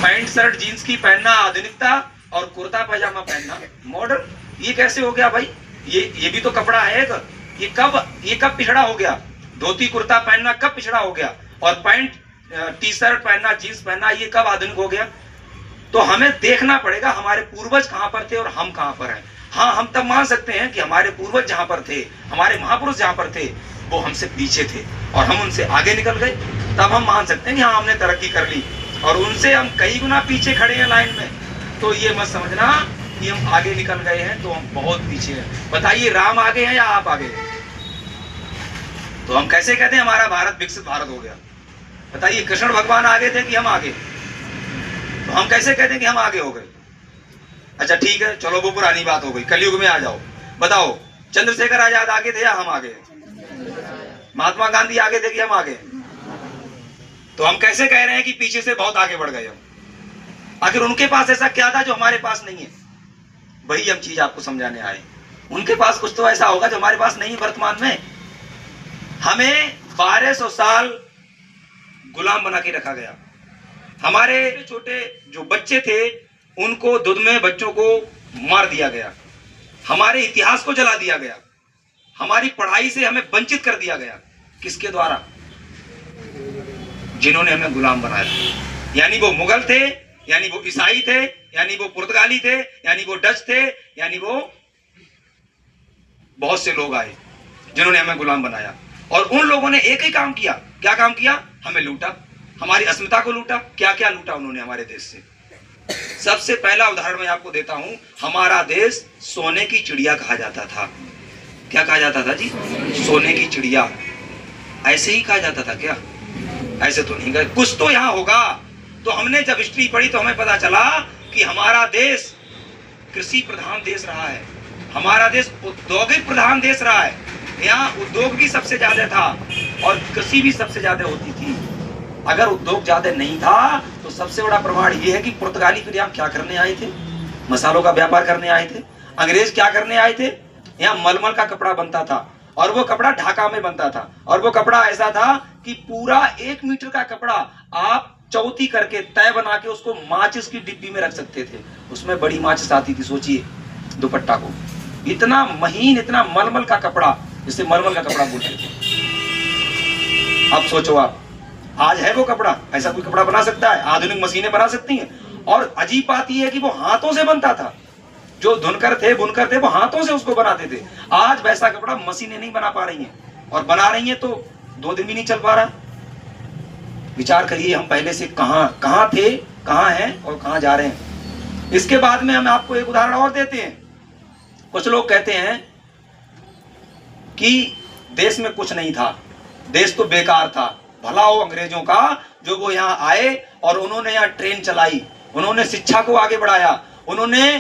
Pant shirt jeans की पहनना आधुनिकता और कुर्ता पैजामा पहनना मॉडर्न। ये कैसे हो गया भाई? ये भी तो कपड़ा है एक। ये कब पिछड़ा हो गया? धोती कुर्ता पहनना कब पिछड़ा हो गया? और पैंट टी शर्ट पहनना जीन्स पहनना ये कब आधुनिक हो गया? तो हमें देखना पड़ेगा हमारे पूर्वज कहां पर थे और हम कहां पर हैं। हाँ, हम तब मान सकते हैं कि हमारे पूर्वज जहां पर थे, हमारे महापुरुष जहां पर थे, वो हमसे पीछे थे और हम उनसे आगे निकल गए। तब हम मान सकते हैं कि हाँ, हमने तरक्की कर ली और उनसे हम कई गुना पीछे खड़े हैं लाइन में। तो ये मत समझना कि हम आगे निकल गए हैं तो हम बहुत पीछे हैं। बताइए, राम आगे हैं या आप आगे हैं? तो हम कैसे कहते हैं हमारा भारत विकसित भारत हो गया? बताइए, कृष्ण भगवान आगे थे कि हम आगे? तो हम कैसे कहते हैं कि हम आगे हो गए? अच्छा ठीक है, चलो वो पुरानी बात हो गई, कलयुग में आ जाओ। बताओ, चंद्रशेखर आजाद आगे थे या हम आगे? महात्मा गांधी आगे थे कि हम आगे? तो हम कैसे कह रहे हैं कि पीछे से बहुत आगे बढ़ गए हम? आखिर उनके पास ऐसा क्या था जो हमारे पास नहीं है? वही हम चीज आपको समझाने आए। उनके पास कुछ तो ऐसा होगा जो हमारे पास नहीं वर्तमान में। हमें 1200 साल गुलाम बना के रखा गया। हमारे छोटे जो बच्चे थे उनको दूध में बच्चों को मार दिया गया। हमारे इतिहास को जला दिया गया। हमारी पढ़ाई से हमें वंचित कर दिया गया। किसके द्वारा? जिन्होंने हमें गुलाम बनाया। यानी वो मुगल थे, यानी वो ईसाई थे, यानी वो पुर्तगाली थे, यानी वो डच थे, यानी वो बहुत से लोग आए जिन्होंने हमें गुलाम बनाया। और उन लोगों ने एक ही काम किया। क्या काम किया? हमें लूटा, हमारी अस्मिता को लूटा। क्या क्या लूटा उन्होंने हमारे देश से? सबसे पहला उदाहरण मैं आपको देता हूं। हमारा देश सोने की चिड़िया कहा जाता था। क्या कहा जाता था जी? सोने की चिड़िया। ऐसे ही कहा जाता था क्या? ऐसे तो नहीं गए, कुछ तो यहां होगा। तो हमने जब हिस्ट्री पढ़ी तो हमें पता चला कि हमारा देश कृषि प्रधान देश रहा है। हमारा देश औद्योगिक प्रधान देश रहा है। यहाँ उद्योग भी सबसे ज्यादा था और कृषि भी सबसे ज्यादा होती थी। अगर उद्योग ज्यादा नहीं था तो सबसे बड़ा प्रमाण यह है कि पुर्तगाली फिर यहाँ क्या करने आए थे? मसालों का व्यापार करने आए थे। अंग्रेज क्या करने आए थे? यहाँ मलमल का कपड़ा बनता था और वो कपड़ा ढाका में बनता था। और वो कपड़ा ऐसा था कि पूरा 1 मीटर का कपड़ा आप चौथी करके तय बना के उसको माचिस की डिब्बी में रख सकते थे। उसमें बड़ी माचिस आती थी, सोचिए, दुपट्टा को। इतना महीन, इतना मलमल का कपड़ा, जिसे मलमल का कपड़ा बोलते थे। अब सोचो आप, आज है वो कपड़ा? ऐसा कोई कपड़ा बना सकता है? आधुनिक मशीनें बना सकती हैं। और अजीब बात यह है कि वो हाथों से बनता था। जो धुनकर थे, बुनकर थे, वो हाथों से उसको बनाते थे। आज वैसा कपड़ा मशीनें नहीं बना पा रही हैं, और बना रही हैं तो 2 दिन भी नहीं चल पा रहा। विचार करिए, हम पहले से कहां थे, कहां हैं और कहां जा रहे हैं। इसके बाद में हम आपको एक उदाहरण और देते हैं। कुछ लोग कहते हैं कि देश में कुछ नहीं था, देश तो बेकार था। भला हो अंग्रेजों का जो वो यहाँ आए और उन्होंने यहाँ ट्रेन चलाई, उन्होंने शिक्षा को आगे बढ़ाया, उन्होंने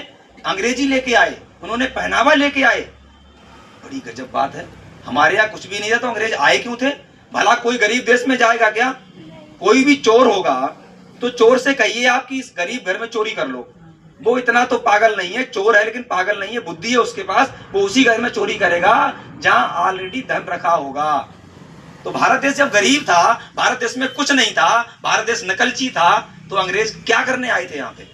अंग्रेजी लेके आए, उन्होंने पहनावा लेके आए। बड़ी गजब बात है। हमारे यहाँ कुछ भी नहीं था तो अंग्रेज आए क्यों थे? भला कोई गरीब देश में जाएगा क्या? कोई भी चोर होगा तो चोर से कहिए आप कि इस गरीब घर में चोरी कर लो, वो इतना तो पागल नहीं है। चोर है लेकिन पागल नहीं है, बुद्धि है उसके पास। वो उसी घर में चोरी करेगा जहां ऑलरेडी धन रखा होगा। तो भारत देश जब गरीब था, भारत देश में कुछ नहीं था, भारत देश नकलची था, तो अंग्रेज क्या करने आए थे यहाँ पे?